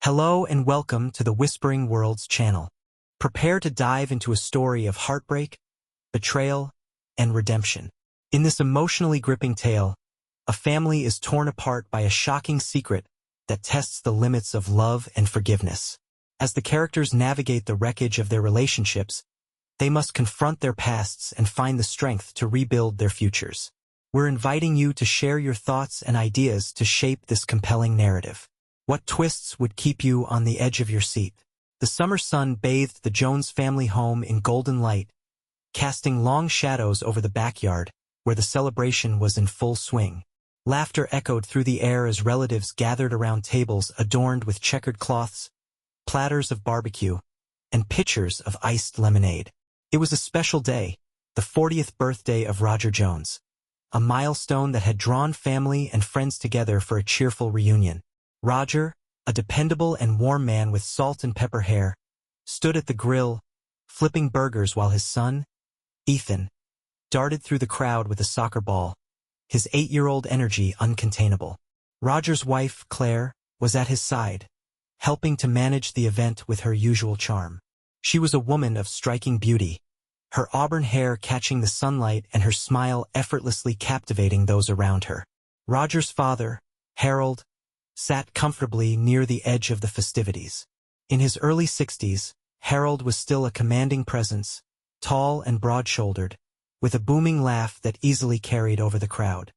Hello and welcome to the Whispering Worlds channel. Prepare to dive into a story of heartbreak, betrayal, and redemption. In this emotionally gripping tale, a family is torn apart by a shocking secret that tests the limits of love and forgiveness. As the characters navigate the wreckage of their relationships, they must confront their pasts and find the strength to rebuild their futures. We're inviting you to share your thoughts and ideas to shape this compelling narrative. What twists would keep you on the edge of your seat? The summer sun bathed the Jones family home in golden light, casting long shadows over the backyard, where the celebration was in full swing. Laughter echoed through the air as relatives gathered around tables adorned with checkered cloths, platters of barbecue, and pitchers of iced lemonade. It was a special day, the 40th birthday of Roger Jones, a milestone that had drawn family and friends together for a cheerful reunion. Roger, a dependable and warm man with salt and pepper hair, stood at the grill, flipping burgers while his son, Ethan, darted through the crowd with a soccer ball, his 8-year-old energy uncontainable. Roger's wife, Claire, was at his side, helping to manage the event with her usual charm. She was a woman of striking beauty, her auburn hair catching the sunlight and her smile effortlessly captivating those around her. Roger's father, Harold, sat comfortably near the edge of the festivities. In his early 60s, Harold was still a commanding presence, tall and broad-shouldered, with a booming laugh that easily carried over the crowd.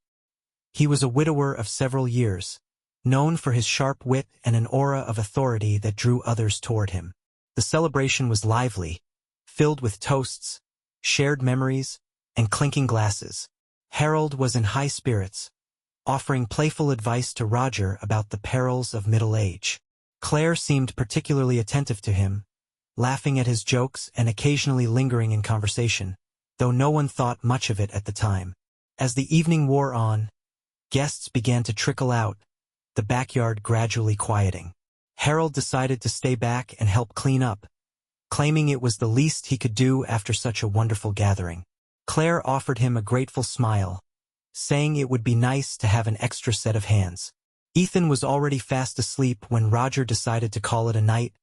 He was a widower of several years, known for his sharp wit and an aura of authority that drew others toward him. The celebration was lively, filled with toasts, shared memories, and clinking glasses. Harold was in high spirits, offering playful advice to Roger about the perils of middle age. Claire seemed particularly attentive to him, laughing at his jokes and occasionally lingering in conversation, though no one thought much of it at the time. As the evening wore on, guests began to trickle out, the backyard gradually quieting. Harold decided to stay back and help clean up, claiming it was the least he could do after such a wonderful gathering. Claire offered him a grateful smile, saying it would be nice to have an extra set of hands. Ethan was already fast asleep when Roger decided to call it a night,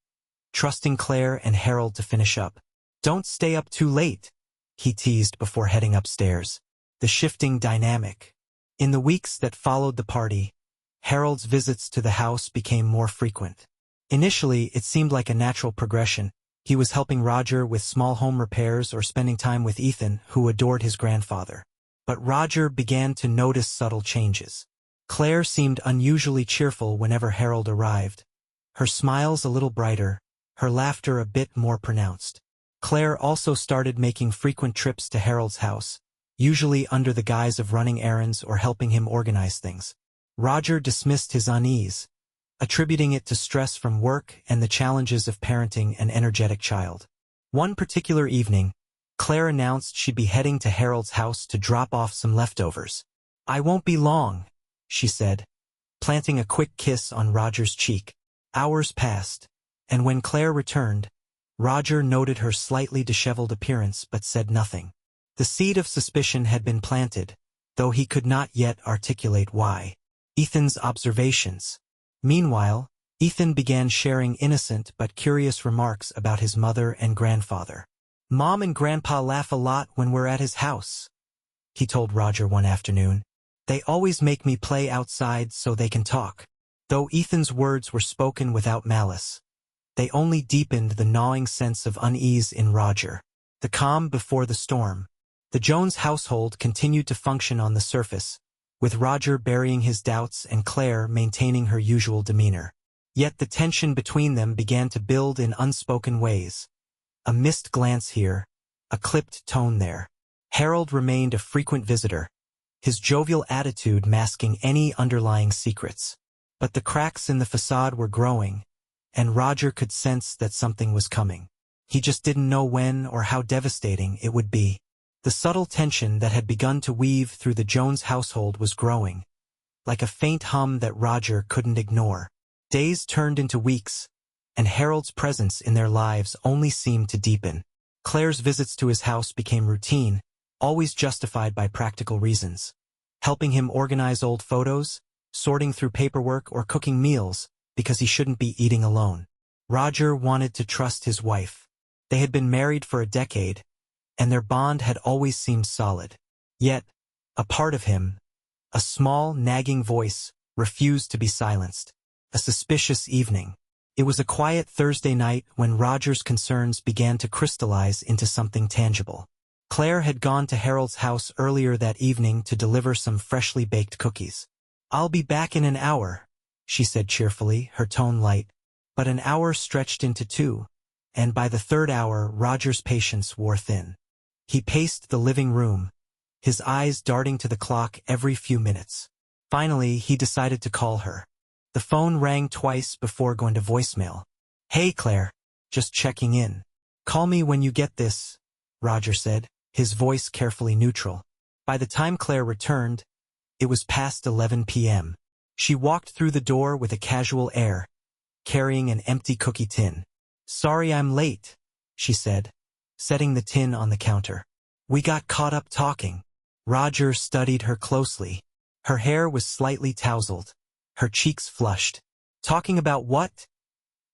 trusting Claire and Harold to finish up. "Don't stay up too late," he teased before heading upstairs. The shifting dynamic. In the weeks that followed the party, Harold's visits to the house became more frequent. Initially, it seemed like a natural progression. He was helping Roger with small home repairs or spending time with Ethan, who adored his grandfather. But Roger began to notice subtle changes. Claire seemed unusually cheerful whenever Harold arrived, her smiles a little brighter, her laughter a bit more pronounced. Claire also started making frequent trips to Harold's house, usually under the guise of running errands or helping him organize things. Roger dismissed his unease, attributing it to stress from work and the challenges of parenting an energetic child. One particular evening, Claire announced she'd be heading to Harold's house to drop off some leftovers. "I won't be long," she said, planting a quick kiss on Roger's cheek. Hours passed, and when Claire returned, Roger noted her slightly disheveled appearance but said nothing. The seed of suspicion had been planted, though he could not yet articulate why. Ethan's observations. Meanwhile, Ethan began sharing innocent but curious remarks about his mother and grandfather. "Mom and Grandpa laugh a lot when we're at his house," he told Roger one afternoon. "They always make me play outside so they can talk." Though Ethan's words were spoken without malice, they only deepened the gnawing sense of unease in Roger. The calm before the storm. The Jones household continued to function on the surface, with Roger burying his doubts and Claire maintaining her usual demeanor. Yet the tension between them began to build in unspoken ways. A missed glance here, a clipped tone there. Harold remained a frequent visitor, his jovial attitude masking any underlying secrets. But the cracks in the facade were growing, and Roger could sense that something was coming. He just didn't know when or how devastating it would be. The subtle tension that had begun to weave through the Jones household was growing, like a faint hum that Roger couldn't ignore. Days turned into weeks, and Harold's presence in their lives only seemed to deepen. Claire's visits to his house became routine, always justified by practical reasons. Helping him organize old photos, sorting through paperwork, or cooking meals, because he shouldn't be eating alone. Roger wanted to trust his wife. They had been married for a decade, and their bond had always seemed solid. Yet, a part of him, a small, nagging voice, refused to be silenced. A suspicious evening. It was a quiet Thursday night when Roger's concerns began to crystallize into something tangible. Claire had gone to Harold's house earlier that evening to deliver some freshly baked cookies. "I'll be back in an hour," she said cheerfully, her tone light. But an hour stretched into 2, and by the third hour Roger's patience wore thin. He paced the living room, his eyes darting to the clock every few minutes. Finally, he decided to call her. The phone rang twice before going to voicemail. "Hey, Claire, just checking in. Call me when you get this," Roger said, his voice carefully neutral. By the time Claire returned, it was past 11 p.m. She walked through the door with a casual air, carrying an empty cookie tin. "Sorry I'm late," she said, setting the tin on the counter. "We got caught up talking." Roger studied her closely. Her hair was slightly tousled, her cheeks flushed. "Talking about what?"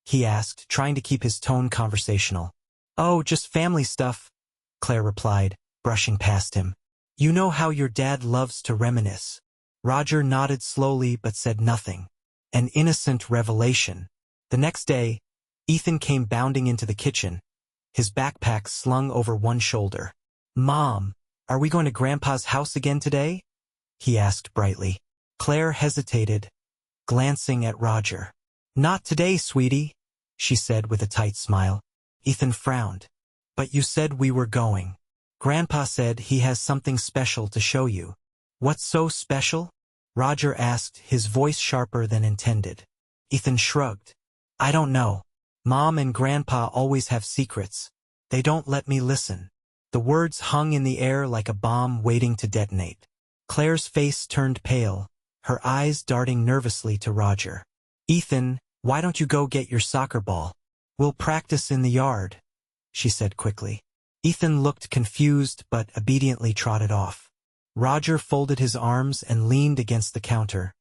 he asked, trying to keep his tone conversational. "Oh, just family stuff," Claire replied, brushing past him. "You know how your dad loves to reminisce." Roger nodded slowly but said nothing. An innocent revelation. The next day, Ethan came bounding into the kitchen, his backpack slung over one shoulder. "Mom, are we going to Grandpa's house again today?" he asked brightly. Claire hesitated, glancing at Roger. "Not today, sweetie," she said with a tight smile. Ethan frowned. "But you said we were going. Grandpa said he has something special to show you." "What's so special?" Roger asked, his voice sharper than intended. Ethan shrugged. "I don't know. Mom and Grandpa always have secrets. They don't let me listen." The words hung in the air like a bomb waiting to detonate. Claire's face turned pale, her eyes darting nervously to Roger. "Ethan, why don't you go get your soccer ball? We'll practice in the yard," she said quickly. Ethan looked confused but obediently trotted off. Roger folded his arms and leaned against the counter,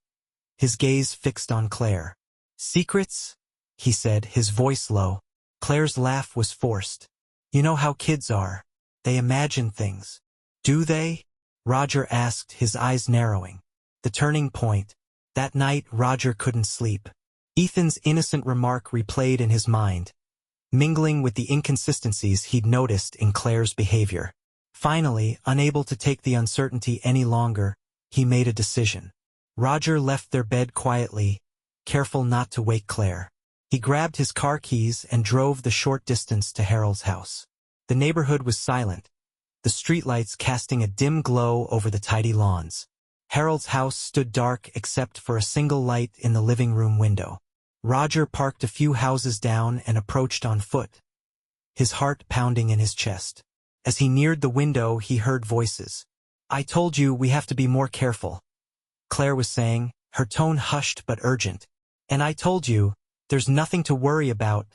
his gaze fixed on Claire. "Secrets?" he said, his voice low. Claire's laugh was forced. "You know how kids are. They imagine things." "Do they?" Roger asked, his eyes narrowing. The turning point. That night, Roger couldn't sleep. Ethan's innocent remark replayed in his mind, mingling with the inconsistencies he'd noticed in Claire's behavior. Finally, unable to take the uncertainty any longer, he made a decision. Roger left their bed quietly, careful not to wake Claire. He grabbed his car keys and drove the short distance to Harold's house. The neighborhood was silent, the streetlights casting a dim glow over the tidy lawns. Harold's house stood dark except for a single light in the living room window. Roger parked a few houses down and approached on foot, his heart pounding in his chest. As he neared the window, he heard voices. "I told you we have to be more careful," Claire was saying, her tone hushed but urgent. "And I told you, there's nothing to worry about,"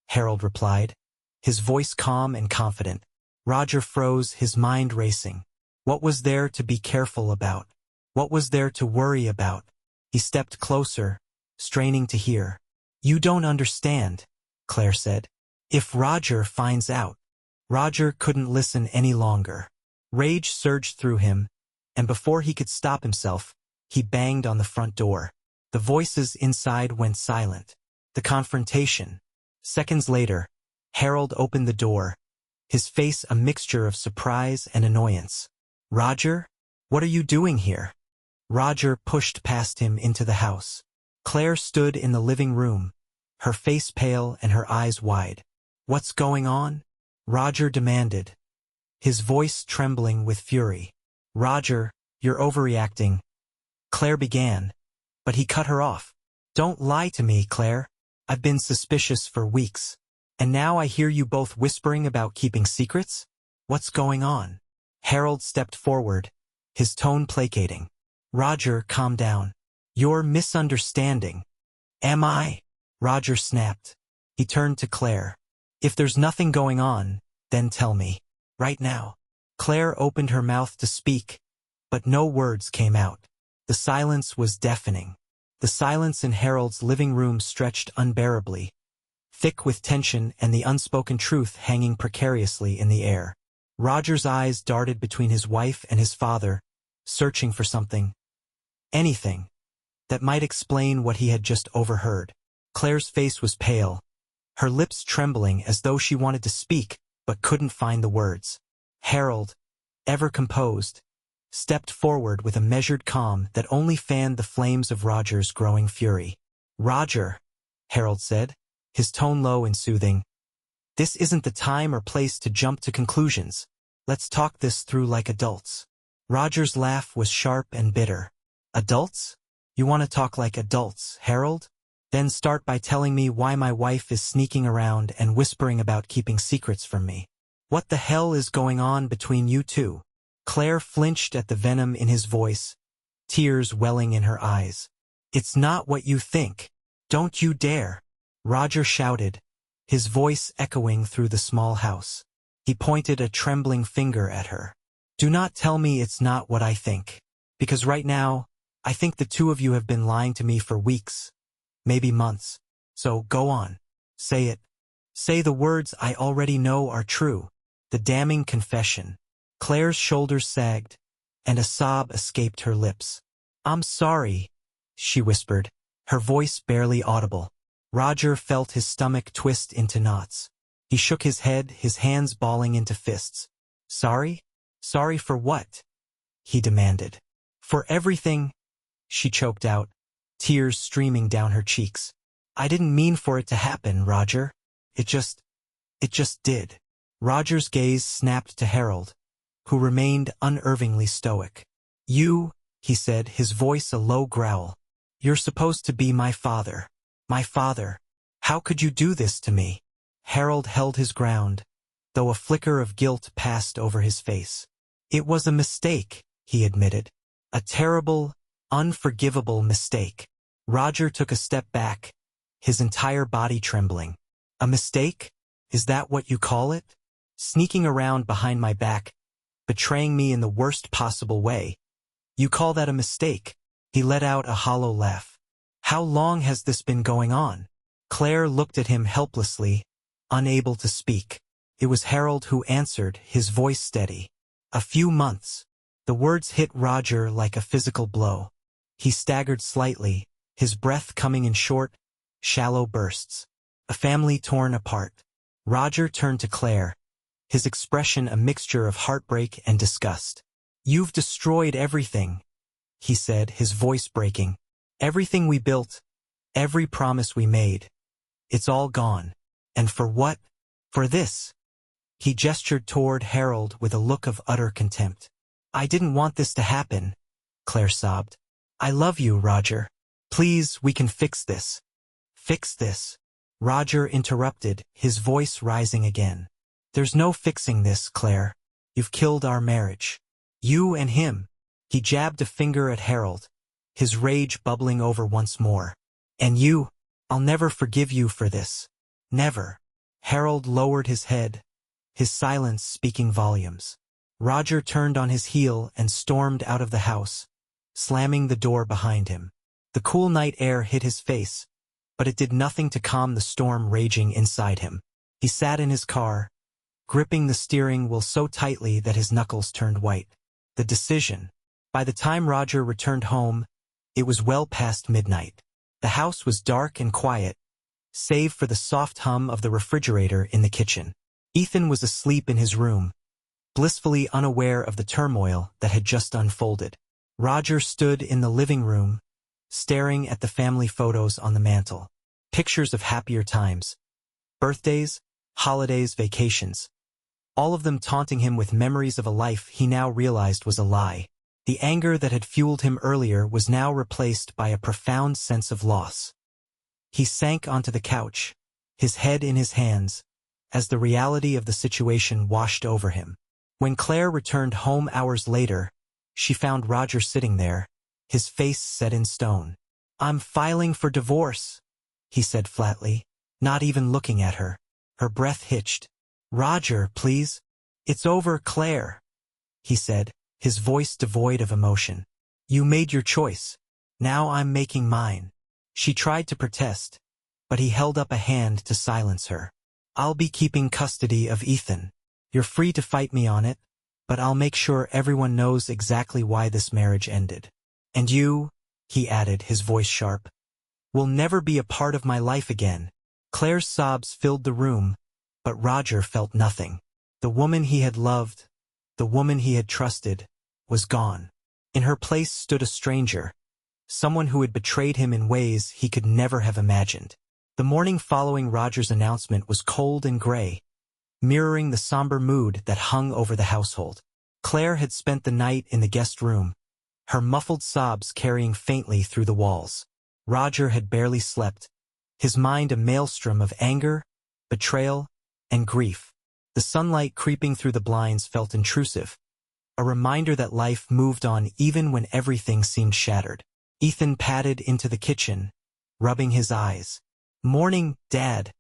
Harold replied, his voice calm and confident. Roger froze, his mind racing. What was there to be careful about? What was there to worry about? He stepped closer, straining to hear. "You don't understand," Claire said. "If Roger finds out." Roger couldn't listen any longer. Rage surged through him, and before he could stop himself, he banged on the front door. The voices inside went silent. The confrontation. Seconds later, Harold opened the door, his face a mixture of surprise and annoyance. "Roger? What are you doing here?" Roger pushed past him into the house. Claire stood in the living room, her face pale and her eyes wide. "What's going on?" Roger demanded, his voice trembling with fury. "Roger, you're overreacting," Claire began, but he cut her off. "Don't lie to me, Claire. I've been suspicious for weeks. And now I hear you both whispering about keeping secrets? What's going on?" Harold stepped forward, his tone placating. "Roger, calm down. You're misunderstanding." "Am I?" Roger snapped. He turned to Claire. "If there's nothing going on, then tell me. Right now." Claire opened her mouth to speak, but no words came out. The silence was deafening. The silence in Harold's living room stretched unbearably, thick with tension and the unspoken truth hanging precariously in the air. Roger's eyes darted between his wife and his father, searching for something, anything, that might explain what he had just overheard. Claire's face was pale, her lips trembling as though she wanted to speak but couldn't find the words. Harold, ever composed, stepped forward with a measured calm that only fanned the flames of Roger's growing fury. "Roger," Harold said, his tone low and soothing, "this isn't the time or place to jump to conclusions. Let's talk this through like adults." Roger's laugh was sharp and bitter. "Adults? You want to talk like adults, Harold? Then start by telling me why my wife is sneaking around and whispering about keeping secrets from me. What the hell is going on between you two?" Claire flinched at the venom in his voice, tears welling in her eyes. "It's not what you think. Don't you dare," Roger shouted, his voice echoing through the small house. He pointed a trembling finger at her. "Do not tell me it's not what I think. Because right now, I think the two of you have been lying to me for weeks, maybe months. So go on. Say it. Say the words I already know are true. The damning confession." Claire's shoulders sagged, and a sob escaped her lips. "I'm sorry," she whispered, her voice barely audible. Roger felt his stomach twist into knots. He shook his head, his hands balling into fists. "Sorry? Sorry for what?" he demanded. "For everything," she choked out, tears streaming down her cheeks. "I didn't mean for it to happen, Roger. It just did." Roger's gaze snapped to Harold, who remained unervingly stoic. "You," he said, his voice a low growl, "you're supposed to be my father. My father. How could you do this to me?" Harold held his ground, though a flicker of guilt passed over his face. "It was a mistake," he admitted. "A terrible, unforgivable mistake." Roger took a step back, his entire body trembling. "A mistake? Is that what you call it? Sneaking around behind my back, betraying me in the worst possible way. You call that a mistake?" He let out a hollow laugh. "How long has this been going on?" Claire looked at him helplessly, unable to speak. It was Harold who answered, his voice steady. "A few months." The words hit Roger like a physical blow. He staggered slightly, his breath coming in short, shallow bursts. A family torn apart. Roger turned to Claire, his expression a mixture of heartbreak and disgust. "You've destroyed everything," he said, his voice breaking. "Everything we built, every promise we made. It's all gone. And for what? For this." He gestured toward Harold with a look of utter contempt. "I didn't want this to happen," Claire sobbed. "I love you, Roger. Please, we can fix this." "Fix this?" Roger interrupted, his voice rising again. "There's no fixing this, Claire. You've killed our marriage. You and him." He jabbed a finger at Harold, his rage bubbling over once more. "And you, I'll never forgive you for this. Never." Harold lowered his head, his silence speaking volumes. Roger turned on his heel and stormed out of the house, slamming the door behind him. The cool night air hit his face, but it did nothing to calm the storm raging inside him. He sat in his car, gripping the steering wheel so tightly that his knuckles turned white. The decision. By the time Roger returned home, it was well past midnight. The house was dark and quiet, save for the soft hum of the refrigerator in the kitchen. Ethan was asleep in his room, blissfully unaware of the turmoil that had just unfolded. Roger stood in the living room, staring at the family photos on the mantel. Pictures of happier times. Birthdays, holidays, vacations. All of them taunting him with memories of a life he now realized was a lie. The anger that had fueled him earlier was now replaced by a profound sense of loss. He sank onto the couch, his head in his hands, as the reality of the situation washed over him. When Claire returned home hours later, she found Roger sitting there, his face set in stone. "I'm filing for divorce," he said flatly, not even looking at her. Her breath hitched. "Roger, please. It's over, Claire," he said, his voice devoid of emotion. "You made your choice. Now I'm making mine. She tried to protest, but he held up a hand to silence her. I'll be keeping custody of Ethan. You're free to fight me on it, but I'll make sure everyone knows exactly why this marriage ended. And you, he added, his voice sharp, will never be a part of my life again. Claire's sobs filled the room, but Roger felt nothing. The woman he had loved, the woman he had trusted, was gone. In her place stood a stranger, someone who had betrayed him in ways he could never have imagined. The morning following Roger's announcement was cold and gray, mirroring the somber mood that hung over the household. Claire had spent the night in the guest room, her muffled sobs carrying faintly through the walls. Roger had barely slept, his mind a maelstrom of anger, betrayal, and grief. The sunlight creeping through the blinds felt intrusive, a reminder that life moved on even when everything seemed shattered. Ethan padded into the kitchen, rubbing his eyes. "Morning, Dad,"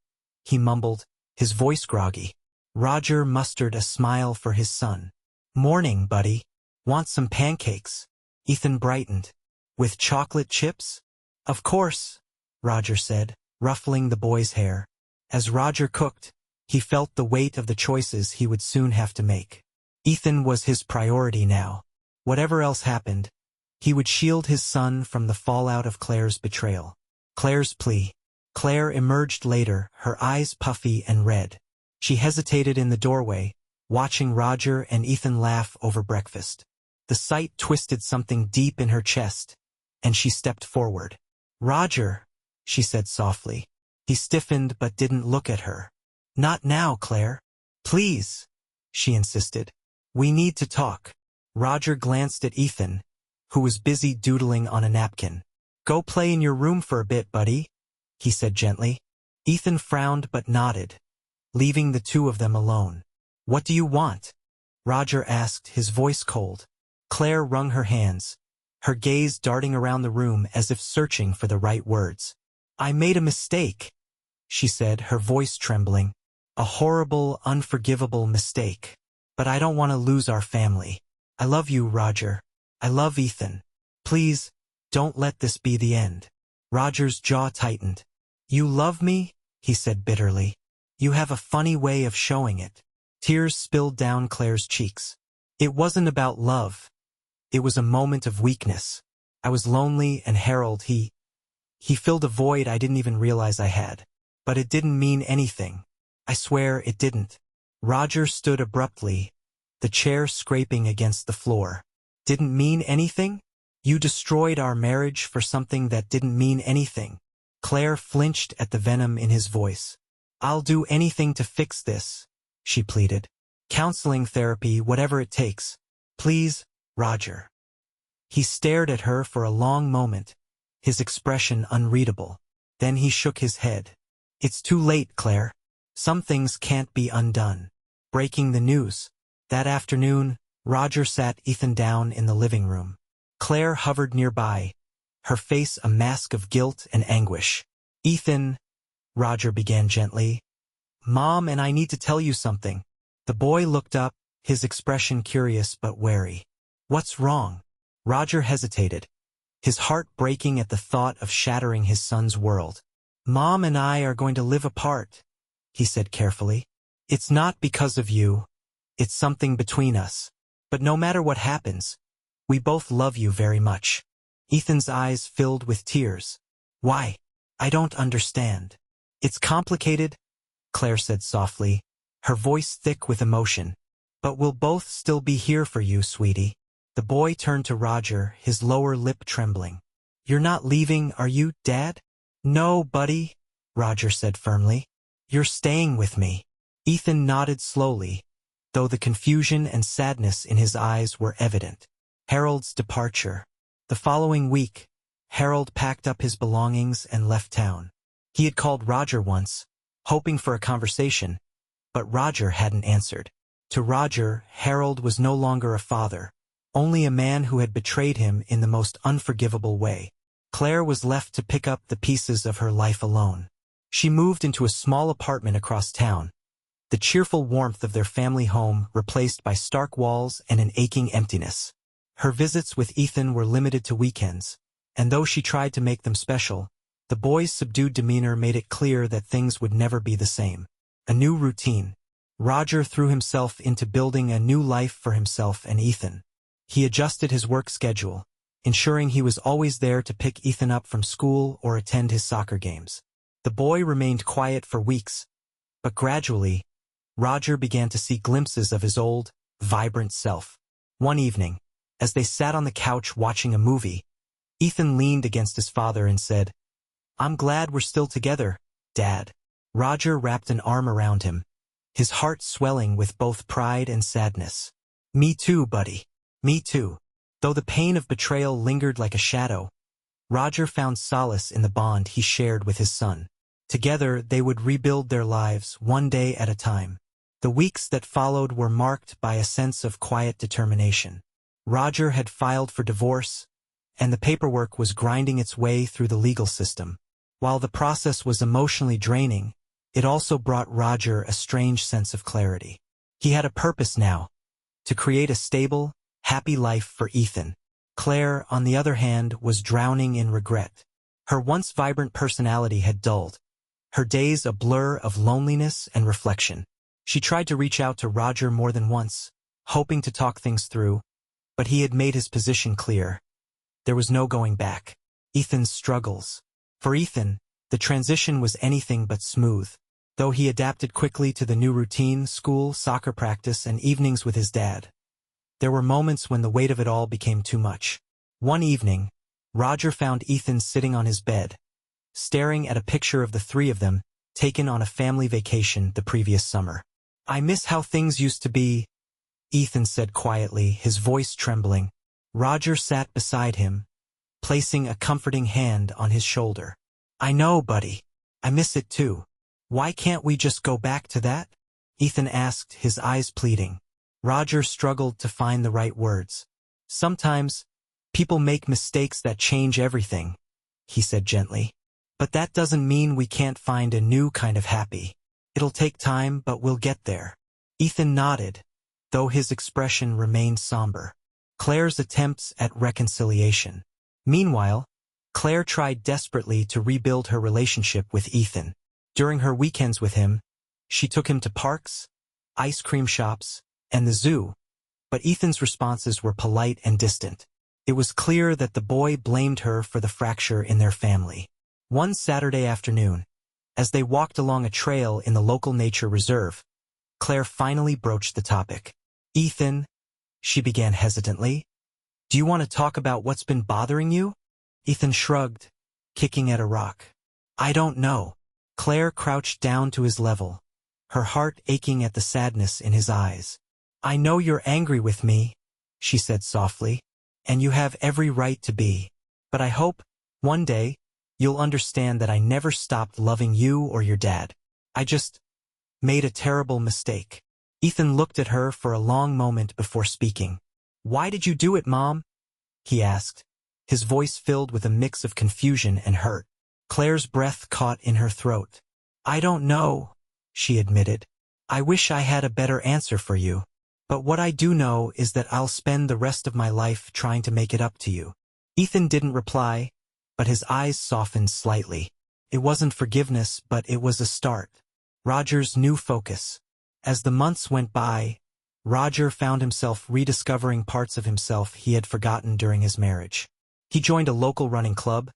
he mumbled, his voice groggy. Roger mustered a smile for his son. "Morning, buddy. Want some pancakes?" Ethan brightened. "With chocolate chips?" "Of course," Roger said, ruffling the boy's hair. As Roger cooked, he felt the weight of the choices he would soon have to make. Ethan was his priority now. Whatever else happened, he would shield his son from the fallout of Claire's betrayal. Claire's plea. Claire emerged later, her eyes puffy and red. She hesitated in the doorway, watching Roger and Ethan laugh over breakfast. The sight twisted something deep in her chest, and she stepped forward. "Roger," she said softly. He stiffened but didn't look at her. "Not now, Claire. Please," she insisted. "We need to talk." Roger glanced at Ethan, who was busy doodling on a napkin. "Go play in your room for a bit, buddy," he said gently. Ethan frowned but nodded, leaving the two of them alone. "What do you want?" Roger asked, his voice cold. Claire wrung her hands, her gaze darting around the room as if searching for the right words. "I made a mistake," she said, her voice trembling. "A horrible, unforgivable mistake. But I don't want to lose our family. I love you, Roger. I love Ethan. Please, don't let this be the end." Roger's jaw tightened. "You love me?" he said bitterly. "You have a funny way of showing it." Tears spilled down Claire's cheeks. "It wasn't about love. It was a moment of weakness. I was lonely, and Harold, he filled a void I didn't even realize I had. But it didn't mean anything. I swear it didn't." Roger stood abruptly, the chair scraping against the floor. "Didn't mean anything? You destroyed our marriage for something that didn't mean anything." Claire flinched at the venom in his voice. "I'll do anything to fix this," she pleaded. "Counseling, therapy, whatever it takes. Please, Roger." He stared at her for a long moment, his expression unreadable. Then he shook his head. "It's too late, Claire. Some things can't be undone." Breaking the news. That afternoon, Roger sat Ethan down in the living room. Claire hovered nearby, her face a mask of guilt and anguish. "Ethan," Roger began gently, "Mom and I need to tell you something." The boy looked up, his expression curious but wary. "What's wrong?" Roger hesitated, his heart breaking at the thought of shattering his son's world. "Mom and I are going to live apart," he said carefully. "It's not because of you. It's something between us. But no matter what happens, we both love you very much." Ethan's eyes filled with tears. "Why? I don't understand." "It's complicated," Claire said softly, her voice thick with emotion. "But we'll both still be here for you, sweetie." The boy turned to Roger, his lower lip trembling. "You're not leaving, are you, Dad?" "No, buddy," Roger said firmly. "You're staying with me." Ethan nodded slowly, though the confusion and sadness in his eyes were evident. Harold's departure. The following week, Harold packed up his belongings and left town. He had called Roger once, hoping for a conversation, but Roger hadn't answered. To Roger, Harold was no longer a father, only a man who had betrayed him in the most unforgivable way. Claire was left to pick up the pieces of her life alone. She moved into a small apartment across town, the cheerful warmth of their family home replaced by stark walls and an aching emptiness. Her visits with Ethan were limited to weekends, and though she tried to make them special, the boy's subdued demeanor made it clear that things would never be the same. A new routine. Roger threw himself into building a new life for himself and Ethan. He adjusted his work schedule, ensuring he was always there to pick Ethan up from school or attend his soccer games. The boy remained quiet for weeks, but gradually, Roger began to see glimpses of his old, vibrant self. One evening, as they sat on the couch watching a movie, Ethan leaned against his father and said, "I'm glad we're still together, Dad." Roger wrapped an arm around him, his heart swelling with both pride and sadness. "Me too, buddy. Me too." Though the pain of betrayal lingered like a shadow, Roger found solace in the bond he shared with his son. Together, they would rebuild their lives one day at a time. The weeks that followed were marked by a sense of quiet determination. Roger had filed for divorce, and the paperwork was grinding its way through the legal system. While the process was emotionally draining, it also brought Roger a strange sense of clarity. He had a purpose now, to create a stable, happy life for Ethan. Claire, on the other hand, was drowning in regret. Her once vibrant personality had dulled, her days a blur of loneliness and reflection. She tried to reach out to Roger more than once, hoping to talk things through, but he had made his position clear. There was no going back. Ethan's struggles. For Ethan, the transition was anything but smooth. Though he adapted quickly to the new routine, school, soccer practice, and evenings with his dad, there were moments when the weight of it all became too much. One evening, Roger found Ethan sitting on his bed, staring at a picture of the three of them, taken on a family vacation the previous summer. "I miss how things used to be," Ethan said quietly, his voice trembling. Roger sat beside him, placing a comforting hand on his shoulder. "I know, buddy. I miss it too. Why can't we just go back to that?" Ethan asked, his eyes pleading. Roger struggled to find the right words. "Sometimes, people make mistakes that change everything," he said gently. "But that doesn't mean we can't find a new kind of happy. It'll take time, but we'll get there." Ethan nodded, though his expression remained somber. Claire's attempts at reconciliation. Meanwhile, Claire tried desperately to rebuild her relationship with Ethan. During her weekends with him, she took him to parks, ice cream shops, and the zoo, but Ethan's responses were polite and distant. It was clear that the boy blamed her for the fracture in their family. One Saturday afternoon, as they walked along a trail in the local nature reserve, Claire finally broached the topic. "Ethan," she began hesitantly, "do you want to talk about what's been bothering you?" Ethan shrugged, kicking at a rock. "I don't know." Claire crouched down to his level, her heart aching at the sadness in his eyes. "I know you're angry with me," she said softly, "and you have every right to be. But I hope, one day, you'll understand that I never stopped loving you or your dad. I just made a terrible mistake." Ethan looked at her for a long moment before speaking. "Why did you do it, Mom?" he asked, his voice filled with a mix of confusion and hurt. Claire's breath caught in her throat. "I don't know," she admitted. "I wish I had a better answer for you. But what I do know is that I'll spend the rest of my life trying to make it up to you." Ethan didn't reply, but his eyes softened slightly. It wasn't forgiveness, but it was a start. Roger's new focus. As the months went by, Roger found himself rediscovering parts of himself he had forgotten during his marriage. He joined a local running club,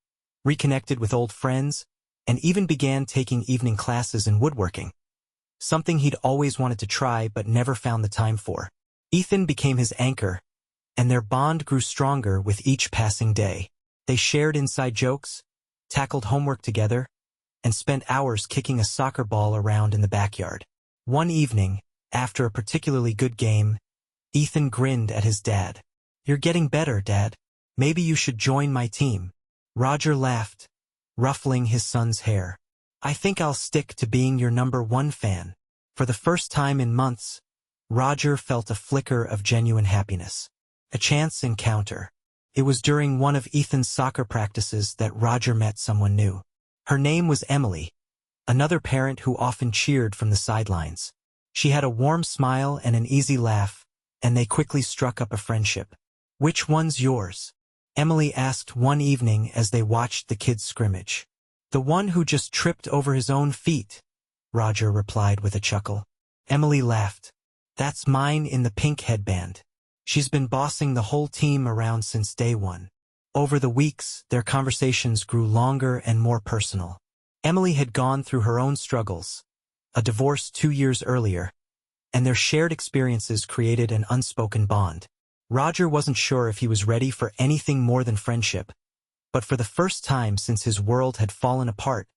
reconnected with old friends, and even began taking evening classes in woodworking, something he'd always wanted to try but never found the time for. Ethan became his anchor, and their bond grew stronger with each passing day. They shared inside jokes, tackled homework together, and spent hours kicking a soccer ball around in the backyard. One evening, after a particularly good game, Ethan grinned at his dad. "You're getting better, Dad. Maybe you should join my team." Roger laughed, ruffling his son's hair. "I think I'll stick to being your #1 fan." For the first time in months, Roger felt a flicker of genuine happiness. A chance encounter. It was during one of Ethan's soccer practices that Roger met someone new. Her name was Emily, another parent who often cheered from the sidelines. She had a warm smile and an easy laugh, and they quickly struck up a friendship. "Which one's yours?" Emily asked one evening as they watched the kids scrimmage. "The one who just tripped over his own feet," Roger replied with a chuckle. Emily laughed. "That's mine in the pink headband. She's been bossing the whole team around since day one." Over the weeks, their conversations grew longer and more personal. Emily had gone through her own struggles, a divorce 2 years earlier, and their shared experiences created an unspoken bond. Roger wasn't sure if he was ready for anything more than friendship, but for the first time since his world had fallen apart,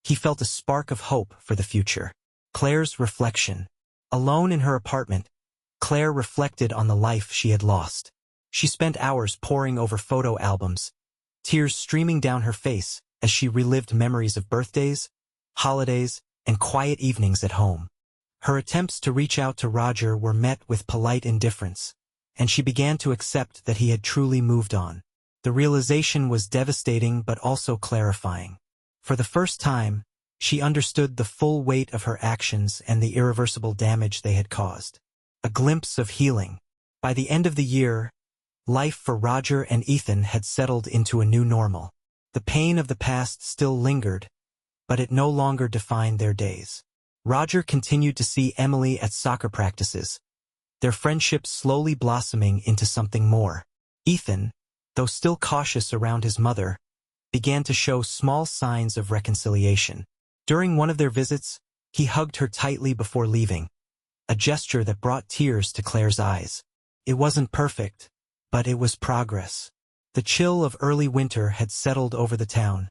he felt a spark of hope for the future. Claire's reflection. Alone in her apartment, Claire reflected on the life she had lost. She spent hours poring over photo albums, tears streaming down her face as she relived memories of birthdays, holidays, and quiet evenings at home. Her attempts to reach out to Roger were met with polite indifference, and she began to accept that he had truly moved on. The realization was devastating but also clarifying. For the first time, she understood the full weight of her actions and the irreversible damage they had caused. A glimpse of healing. By the end of the year, life for Roger and Ethan had settled into a new normal. The pain of the past still lingered, but it no longer defined their days. Roger continued to see Emily at soccer practices, their friendship slowly blossoming into something more. Ethan, though still cautious around his mother, began to show small signs of reconciliation. During one of their visits, he hugged her tightly before leaving, a gesture that brought tears to Claire's eyes. It wasn't perfect, but it was progress. The chill of early winter had settled over the town,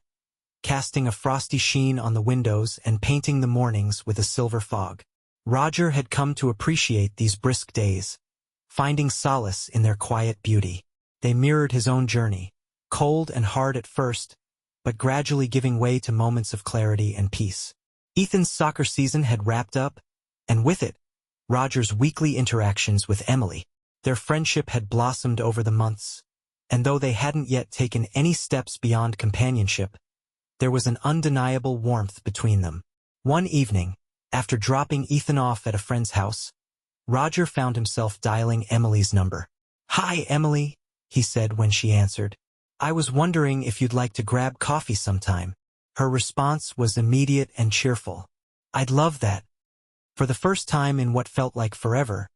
casting a frosty sheen on the windows and painting the mornings with a silver fog. Roger had come to appreciate these brisk days, finding solace in their quiet beauty. They mirrored his own journey, cold and hard at first, but gradually giving way to moments of clarity and peace. Ethan's soccer season had wrapped up, and with it, Roger's weekly interactions with Emily. Their friendship had blossomed over the months, and though they hadn't yet taken any steps beyond companionship, there was an undeniable warmth between them. One evening, after dropping Ethan off at a friend's house, Roger found himself dialing Emily's number. "Hi, Emily," he said when she answered. "I was wondering if you'd like to grab coffee sometime." Her response was immediate and cheerful. "I'd love that." For the first time in what felt like forever,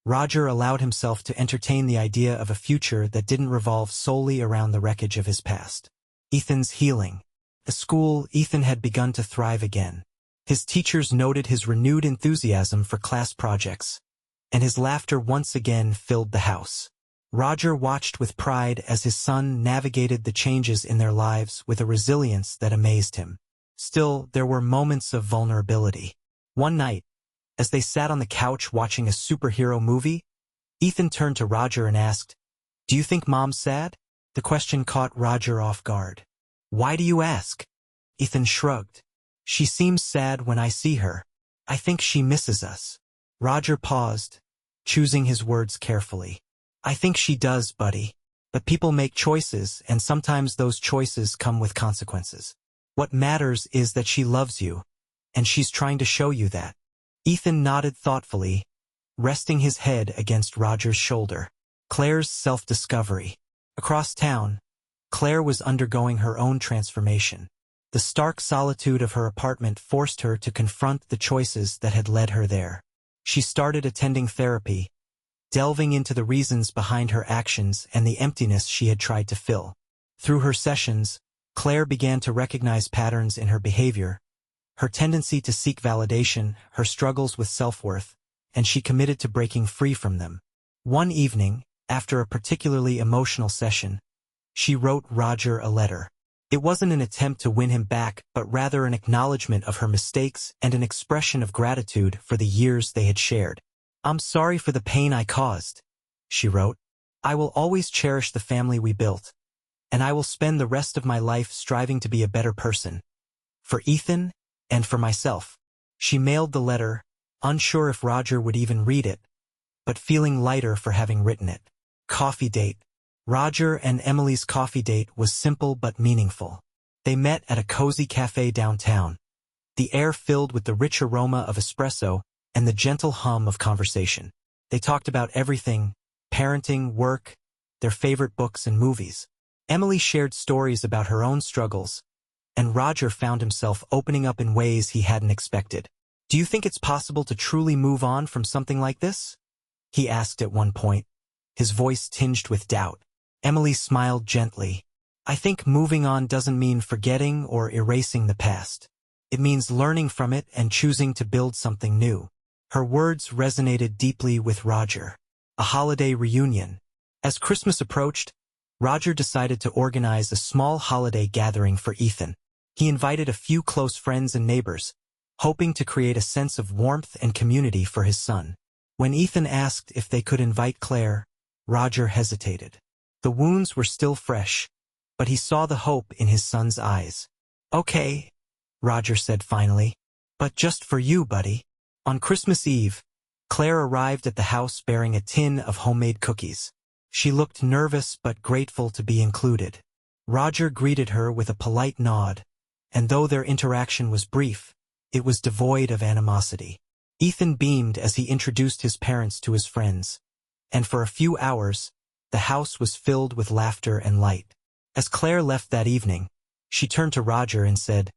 Roger allowed himself to entertain the idea of a future that didn't revolve solely around the wreckage of his past. Ethan's healing. At school, Ethan had begun to thrive again. His teachers noted his renewed enthusiasm for class projects, and his laughter once again filled the house. Roger watched with pride as his son navigated the changes in their lives with a resilience that amazed him. Still, there were moments of vulnerability. One night, as they sat on the couch watching a superhero movie, Ethan turned to Roger and asked, "Do you think Mom's sad?" The question caught Roger off guard. "Why do you ask?" Ethan shrugged. "She seems sad when I see her. I think she misses us." Roger paused, choosing his words carefully. "I think she does, buddy. But people make choices, and sometimes those choices come with consequences. What matters is that she loves you, and she's trying to show you that." Ethan nodded thoughtfully, resting his head against Roger's shoulder. Claire's self-discovery. Across town, Claire was undergoing her own transformation. The stark solitude of her apartment forced her to confront the choices that had led her there. She started attending therapy, delving into the reasons behind her actions and the emptiness she had tried to fill. Through her sessions, Claire began to recognize patterns in her behavior, her tendency to seek validation, her struggles with self-worth, and she committed to breaking free from them. One evening, after a particularly emotional session, she wrote Roger a letter. It wasn't an attempt to win him back, but rather an acknowledgement of her mistakes and an expression of gratitude for the years they had shared. "I'm sorry for the pain I caused," she wrote. "I will always cherish the family we built, and I will spend the rest of my life striving to be a better person. For Ethan, and for myself." She mailed the letter, unsure if Roger would even read it, but feeling lighter for having written it. Coffee date. Roger and Emily's coffee date was simple but meaningful. They met at a cozy cafe downtown, the air filled with the rich aroma of espresso and the gentle hum of conversation. They talked about everything: parenting, work, their favorite books and movies. Emily shared stories about her own struggles, and Roger found himself opening up in ways he hadn't expected. "Do you think it's possible to truly move on from something like this?" he asked at one point, his voice tinged with doubt. Emily smiled gently. "I think moving on doesn't mean forgetting or erasing the past. It means learning from it and choosing to build something new." Her words resonated deeply with Roger. A holiday reunion. As Christmas approached, Roger decided to organize a small holiday gathering for Ethan. He invited a few close friends and neighbors, hoping to create a sense of warmth and community for his son. When Ethan asked if they could invite Claire, Roger hesitated. The wounds were still fresh, but he saw the hope in his son's eyes. "Okay," Roger said finally, "but just for you, buddy." On Christmas Eve, Claire arrived at the house bearing a tin of homemade cookies. She looked nervous but grateful to be included. Roger greeted her with a polite nod, and though their interaction was brief, it was devoid of animosity. Ethan beamed as he introduced his parents to his friends, and for a few hours, the house was filled with laughter and light. As Claire left that evening, she turned to Roger and said,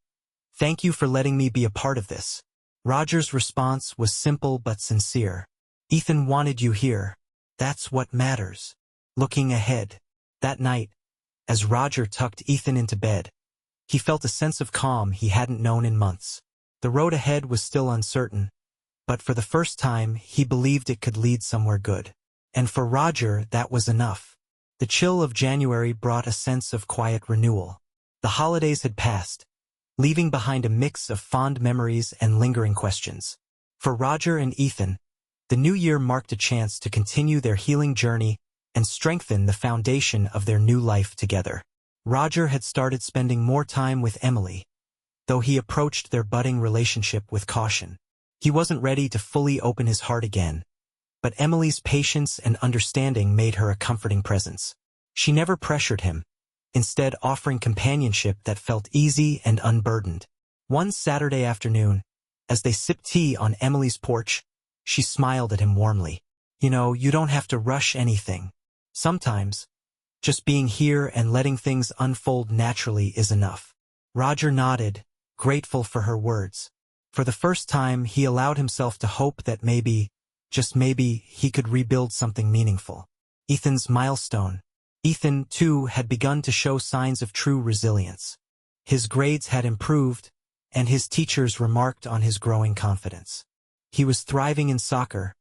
"Thank you for letting me be a part of this." Roger's response was simple but sincere. "Ethan wanted you here. That's what matters." Looking ahead, that night, as Roger tucked Ethan into bed, he felt a sense of calm he hadn't known in months. The road ahead was still uncertain, but for the first time he believed it could lead somewhere good. And for Roger, that was enough. The chill of January brought a sense of quiet renewal. The holidays had passed, leaving behind a mix of fond memories and lingering questions. For Roger and Ethan, the new year marked a chance to continue their healing journey and strengthen the foundation of their new life together. Roger had started spending more time with Emily, though he approached their budding relationship with caution. He wasn't ready to fully open his heart again, but Emily's patience and understanding made her a comforting presence. She never pressured him, instead offering companionship that felt easy and unburdened. One Saturday afternoon, as they sipped tea on Emily's porch, she smiled at him warmly. "You know, you don't have to rush anything. Sometimes, just being here and letting things unfold naturally is enough." Roger nodded, grateful for her words. For the first time, he allowed himself to hope that maybe, just maybe, he could rebuild something meaningful. Ethan's milestone. Ethan, too, had begun to show signs of true resilience. His grades had improved, and his teachers remarked on his growing confidence. He was thriving in soccer,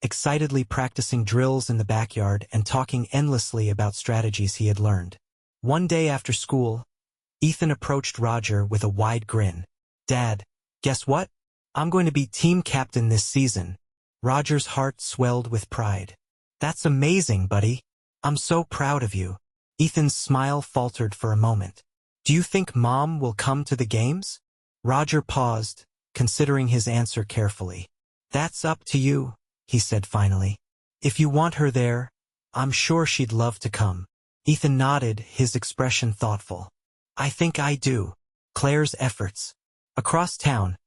excitedly practicing drills in the backyard and talking endlessly about strategies he had learned. One day after school, Ethan approached Roger with a wide grin. "Dad, guess what? I'm going to be team captain this season." Roger's heart swelled with pride. "That's amazing, buddy. I'm so proud of you." Ethan's smile faltered for a moment. "Do you think Mom will come to the games?" Roger paused, considering his answer carefully. "That's up to you," he said finally. "If you want her there, I'm sure she'd love to come." Ethan nodded, his expression thoughtful. "I think I do." Claire's efforts. Across town,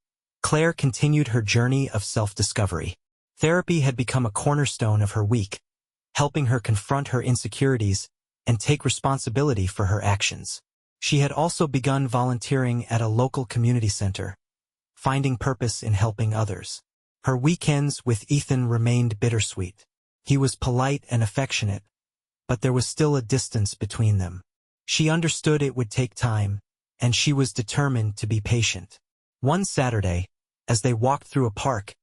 Claire continued her journey of self-discovery. Therapy had become a cornerstone of her week, helping her confront her insecurities and take responsibility for her actions. She had also begun volunteering at a local community center, finding purpose in helping others. Her weekends with Ethan remained bittersweet. He was polite and affectionate, but there was still a distance between them. She understood it would take time, and she was determined to be patient. One Saturday, as they walked through a park,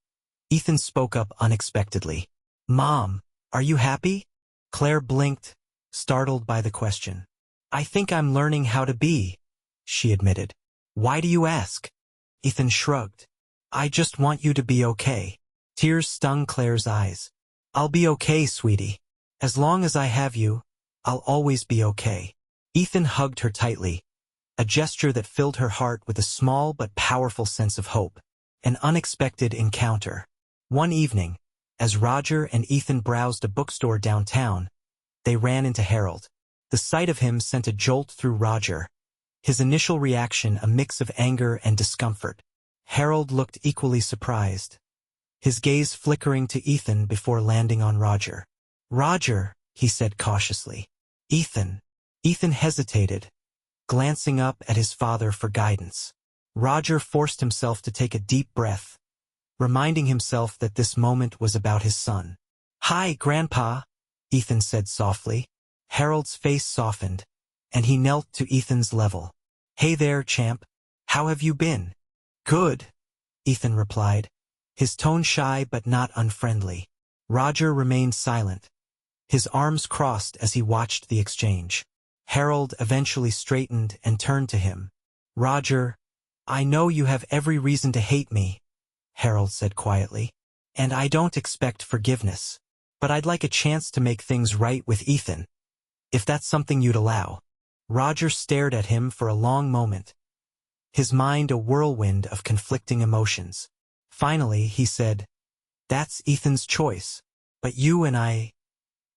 Ethan spoke up unexpectedly. "Mom, are you happy?" Claire blinked, startled by the question. "I think I'm learning how to be," she admitted. "Why do you ask?" Ethan shrugged. "I just want you to be okay." Tears stung Claire's eyes. "I'll be okay, sweetie. As long as I have you, I'll always be okay." Ethan hugged her tightly, a gesture that filled her heart with a small but powerful sense of hope. An unexpected encounter. One evening, as Roger and Ethan browsed a bookstore downtown, they ran into Harold. The sight of him sent a jolt through Roger, his initial reaction a mix of anger and discomfort. Harold looked equally surprised, his gaze flickering to Ethan before landing on Roger. "Roger," he said cautiously. "Ethan." Ethan hesitated, glancing up at his father for guidance. Roger forced himself to take a deep breath, reminding himself that this moment was about his son. "Hi, Grandpa," Ethan said softly. Harold's face softened, and he knelt to Ethan's level. "Hey there, champ. How have you been?" "Good," Ethan replied, his tone shy but not unfriendly. Roger remained silent, his arms crossed as he watched the exchange. Harold eventually straightened and turned to him. "Roger, I know you have every reason to hate me," Harold said quietly, "and I don't expect forgiveness. But I'd like a chance to make things right with Ethan, if that's something you'd allow." Roger stared at him for a long moment, his mind a whirlwind of conflicting emotions. Finally, he said, "That's Ethan's choice, but you and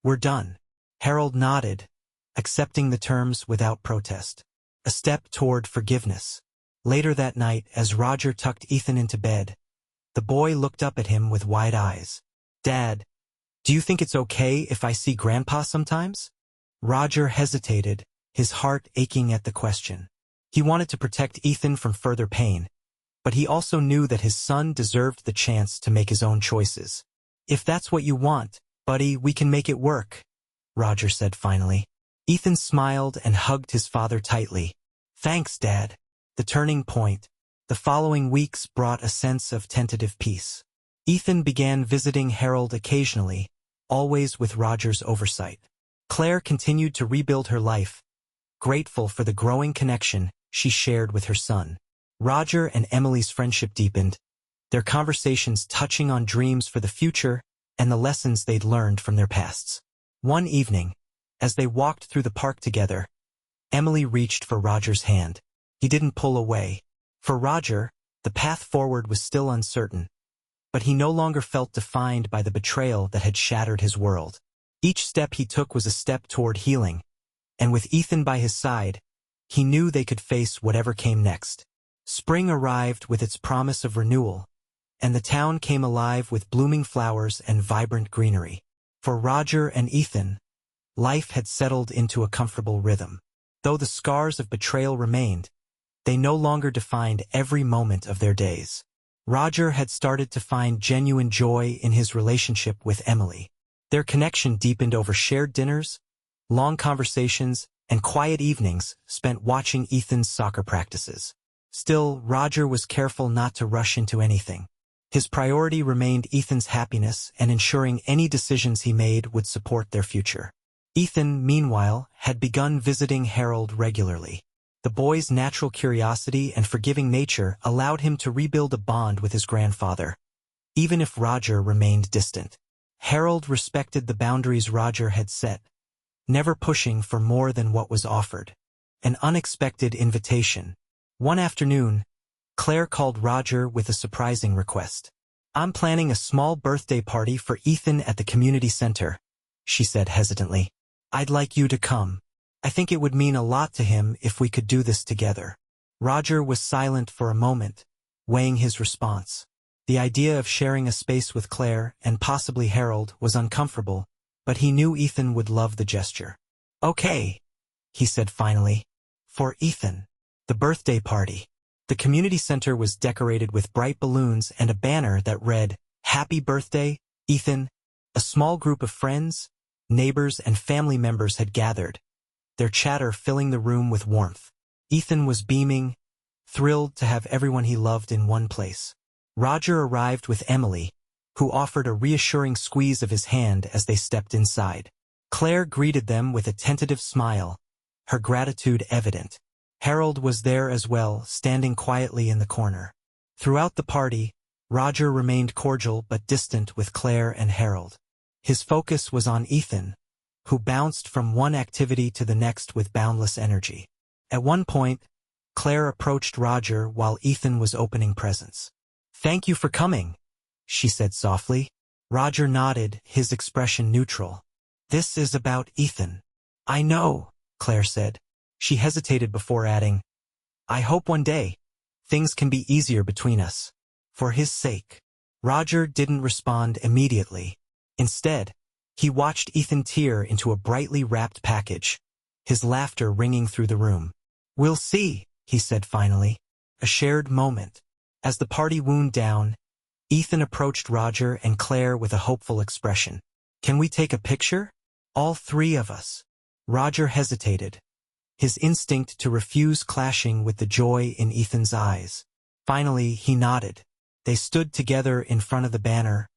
we're done." Harold nodded, accepting the terms without protest. A step toward forgiveness. Later that night, as Roger tucked Ethan into bed, the boy looked up at him with wide eyes. "Dad, do you think it's okay if I see Grandpa sometimes?" Roger hesitated, his heart aching at the question. He wanted to protect Ethan from further pain, but he also knew that his son deserved the chance to make his own choices. "If that's what you want, buddy, we can make it work," Roger said finally. Ethan smiled and hugged his father tightly. "Thanks, Dad." The turning point. The following weeks brought a sense of tentative peace. Ethan began visiting Harold occasionally, always with Roger's oversight. Claire continued to rebuild her life, grateful for the growing connection she shared with her son. Roger and Emily's friendship deepened, their conversations touching on dreams for the future and the lessons they'd learned from their pasts. One evening, as they walked through the park together, Emily reached for Roger's hand. He didn't pull away. For Roger, the path forward was still uncertain, but he no longer felt defined by the betrayal that had shattered his world. Each step he took was a step toward healing, and with Ethan by his side, he knew they could face whatever came next. Spring arrived with its promise of renewal, and the town came alive with blooming flowers and vibrant greenery. For Roger and Ethan, life had settled into a comfortable rhythm. Though the scars of betrayal remained, they no longer defined every moment of their days. Roger had started to find genuine joy in his relationship with Emily. Their connection deepened over shared dinners, long conversations, and quiet evenings spent watching Ethan's soccer practices. Still, Roger was careful not to rush into anything. His priority remained Ethan's happiness and ensuring any decisions he made would support their future. Ethan, meanwhile, had begun visiting Harold regularly. The boy's natural curiosity and forgiving nature allowed him to rebuild a bond with his grandfather, even if Roger remained distant. Harold respected the boundaries Roger had set, never pushing for more than what was offered. An unexpected invitation. One afternoon, Claire called Roger with a surprising request. "I'm planning a small birthday party for Ethan at the community center," she said hesitantly. "I'd like you to come. I think it would mean a lot to him if we could do this together." Roger was silent for a moment, weighing his response. The idea of sharing a space with Claire and possibly Harold was uncomfortable, but he knew Ethan would love the gesture. "Okay," he said finally. For Ethan. The birthday party. The community center was decorated with bright balloons and a banner that read, "Happy Birthday, Ethan." A small group of friends, neighbors, and family members had gathered, their chatter filling the room with warmth. Ethan was beaming, thrilled to have everyone he loved in one place. Roger arrived with Emily, who offered a reassuring squeeze of his hand as they stepped inside. Claire greeted them with a tentative smile, her gratitude evident. Harold was there as well, standing quietly in the corner. Throughout the party, Roger remained cordial but distant with Claire and Harold. His focus was on Ethan, who bounced from one activity to the next with boundless energy. At one point, Claire approached Roger while Ethan was opening presents. "Thank you for coming," she said softly. Roger nodded, his expression neutral. "This is about Ethan." "I know," Claire said. She hesitated before adding, "I hope one day, things can be easier between us. For his sake." Roger didn't respond immediately. Instead, he watched Ethan tear into a brightly wrapped package, his laughter ringing through the room. "We'll see," he said finally. A shared moment. As the party wound down, Ethan approached Roger and Claire with a hopeful expression. "Can we take a picture? All three of us." Roger hesitated, his instinct to refuse clashing with the joy in Ethan's eyes. Finally, he nodded. They stood together in front of the banner,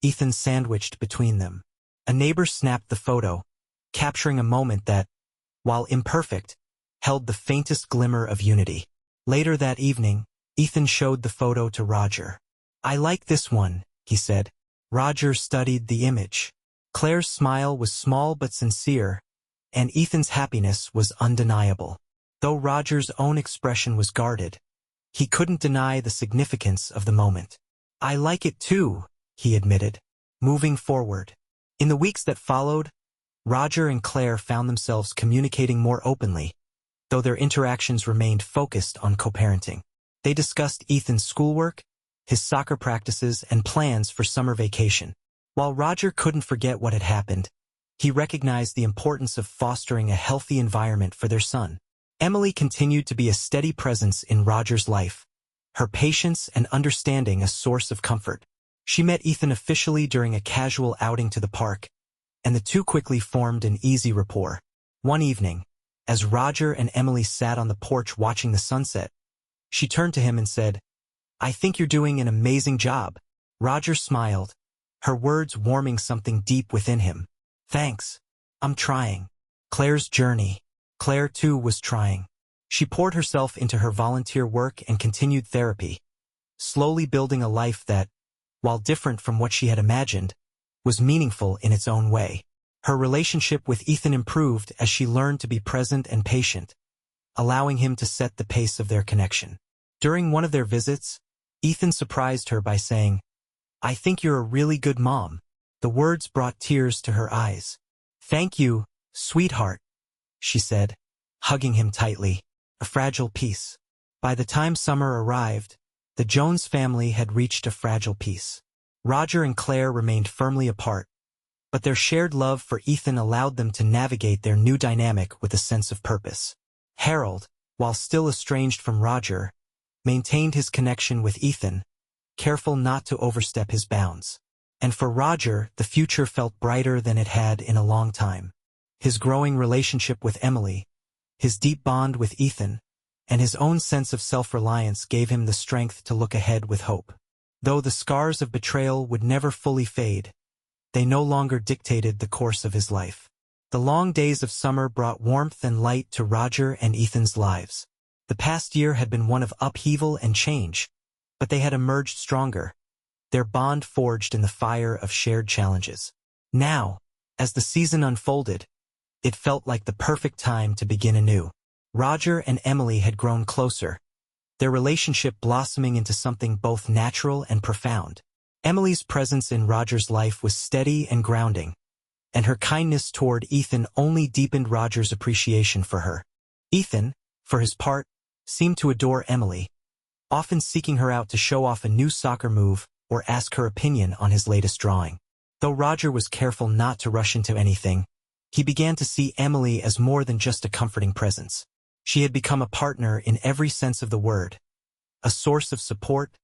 Ethan sandwiched between them. A neighbor snapped the photo, capturing a moment that, while imperfect, held the faintest glimmer of unity. Later that evening, Ethan showed the photo to Roger. "I like this one," he said. Roger studied the image. Claire's smile was small but sincere, and Ethan's happiness was undeniable. Though Roger's own expression was guarded, he couldn't deny the significance of the moment. "I like it too," he admitted, moving forward. In the weeks that followed, Roger and Claire found themselves communicating more openly, though their interactions remained focused on co-parenting. They discussed Ethan's schoolwork, his soccer practices, and plans for summer vacation. While Roger couldn't forget what had happened, he recognized the importance of fostering a healthy environment for their son. Emily continued to be a steady presence in Roger's life, her patience and understanding a source of comfort. She met Ethan officially during a casual outing to the park, and the two quickly formed an easy rapport. One evening, as Roger and Emily sat on the porch watching the sunset, she turned to him and said, "I think you're doing an amazing job." Roger smiled, her words warming something deep within him. "Thanks. I'm trying." Claire's journey. Claire, too, was trying. She poured herself into her volunteer work and continued therapy, slowly building a life that, while different from what she had imagined, was meaningful in its own way. Her relationship with Ethan improved as she learned to be present and patient, allowing him to set the pace of their connection. During one of their visits, Ethan surprised her by saying, "I think you're a really good mom." The words brought tears to her eyes. "Thank you, sweetheart," she said, hugging him tightly, a fragile peace. By the time summer arrived, the Jones family had reached a fragile peace. Roger and Claire remained firmly apart, but their shared love for Ethan allowed them to navigate their new dynamic with a sense of purpose. Harold, while still estranged from Roger, maintained his connection with Ethan, careful not to overstep his bounds. And for Roger, the future felt brighter than it had in a long time. His growing relationship with Emily, his deep bond with Ethan, and his own sense of self-reliance gave him the strength to look ahead with hope. Though the scars of betrayal would never fully fade, they no longer dictated the course of his life. The long days of summer brought warmth and light to Roger and Ethan's lives. The past year had been one of upheaval and change, but they had emerged stronger, their bond forged in the fire of shared challenges. Now, as the season unfolded, it felt like the perfect time to begin anew. Roger and Emily had grown closer, their relationship blossoming into something both natural and profound. Emily's presence in Roger's life was steady and grounding, and her kindness toward Ethan only deepened Roger's appreciation for her. Ethan, for his part, seemed to adore Emily, often seeking her out to show off a new soccer move or ask her opinion on his latest drawing. Though Roger was careful not to rush into anything, he began to see Emily as more than just a comforting presence. She had become a partner in every sense of the word, a source of support,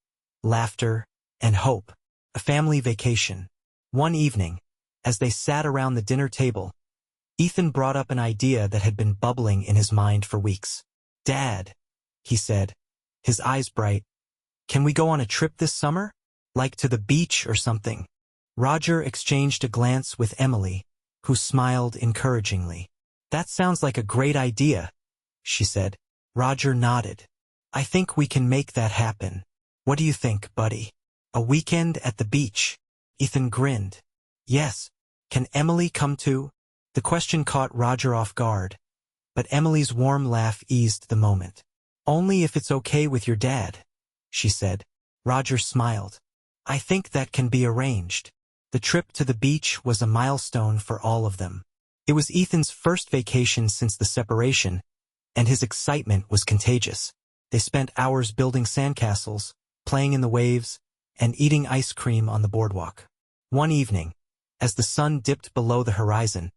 laughter, and hope. A family vacation. One evening, as they sat around the dinner table, Ethan brought up an idea that had been bubbling in his mind for weeks. "Dad," he said, his eyes bright, "can we go on a trip this summer? Like to the beach or something?" Roger exchanged a glance with Emily, who smiled encouragingly. "That sounds like a great idea," she said. Roger nodded. "I think we can make that happen. What do you think, buddy? A weekend at the beach?" Ethan grinned. "Yes. Can Emily come too?" The question caught Roger off guard, but Emily's warm laugh eased the moment. "Only if it's okay with your dad," she said. Roger smiled. "I think that can be arranged." The trip to the beach was a milestone for all of them. It was Ethan's first vacation since the separation, and his excitement was contagious. They spent hours building sandcastles, playing in the waves, and eating ice cream on the boardwalk. One evening, as the sun dipped below the horizon,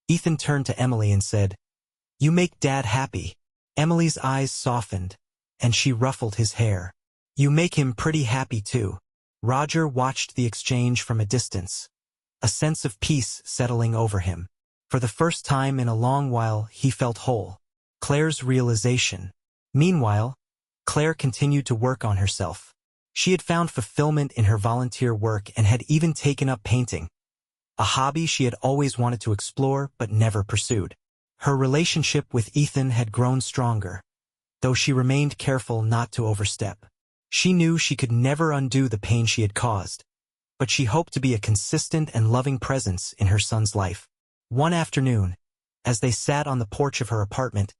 Ethan turned to Emily and said, You make Dad happy. Emily's eyes softened, and she ruffled his hair. You make him pretty happy too. Roger watched the exchange from a distance, a sense of peace settling over him. For the first time in a long while, he felt whole. Claire's realization. Meanwhile, Claire continued to work on herself. She had found fulfillment in her volunteer work and had even taken up painting, a hobby she had always wanted to explore but never pursued. Her relationship with Ethan had grown stronger, though she remained careful not to overstep. She knew she could never undo the pain she had caused, but she hoped to be a consistent and loving presence in her son's life. One afternoon, as they sat on the porch of her apartment,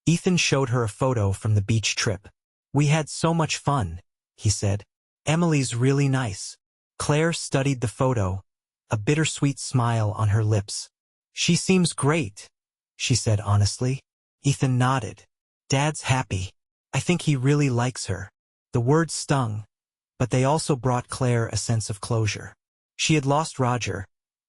Ethan showed her a photo from the beach trip. We had so much fun, he said. Emily's really nice. Claire studied the photo, a bittersweet smile on her lips. She seems great, she said honestly. Ethan nodded. Dad's happy. I think he really likes her. The words stung, but they also brought Claire a sense of closure. She had lost Roger,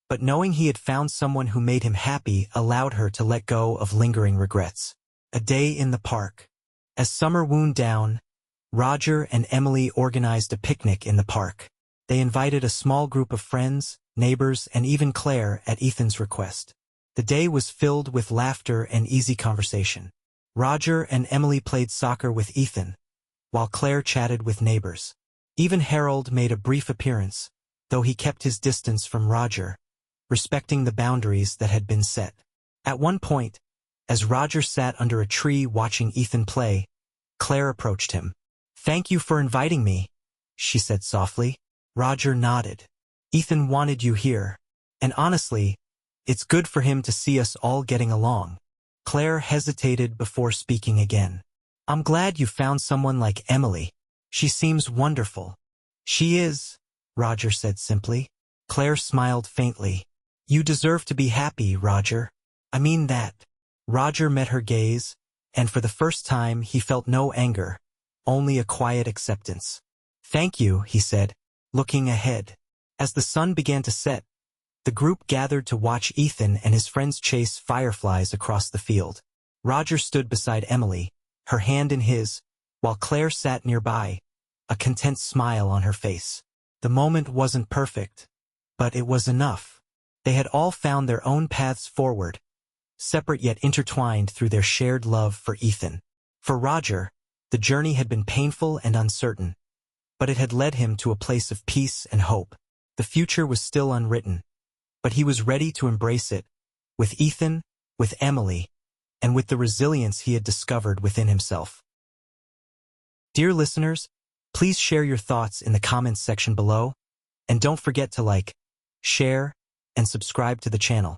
but knowing he had found someone who made him happy allowed her to let go of lingering regrets. A day in the park. As summer wound down, Roger and Emily organized a picnic in the park. They invited a small group of friends, neighbors, and even Claire at Ethan's request. The day was filled with laughter and easy conversation. Roger and Emily played soccer with Ethan, while Claire chatted with neighbors. Even Harold made a brief appearance, though he kept his distance from Roger, respecting the boundaries that had been set. At one point, as Roger sat under a tree watching Ethan play, Claire approached him. "Thank you for inviting me," she said softly. Roger nodded. "Ethan wanted you here, and honestly, it's good for him to see us all getting along." Claire hesitated before speaking again. "I'm glad you found someone like Emily. She seems wonderful." "She is," Roger said simply. Claire smiled faintly. "You deserve to be happy, Roger. I mean that." Roger met her gaze, and for the first time he felt no anger, only a quiet acceptance. "Thank you," he said, looking ahead. As the sun began to set, the group gathered to watch Ethan and his friends chase fireflies across the field. Roger stood beside Emily, her hand in his, while Claire sat nearby, a content smile on her face. The moment wasn't perfect, but it was enough. They had all found their own paths forward, separate yet intertwined through their shared love for Ethan. For Roger, the journey had been painful and uncertain, but it had led him to a place of peace and hope. The future was still unwritten, but he was ready to embrace it, with Ethan, with Emily, and with the resilience he had discovered within himself. Dear listeners, please share your thoughts in the comments section below, and don't forget to like, share, and subscribe to the channel.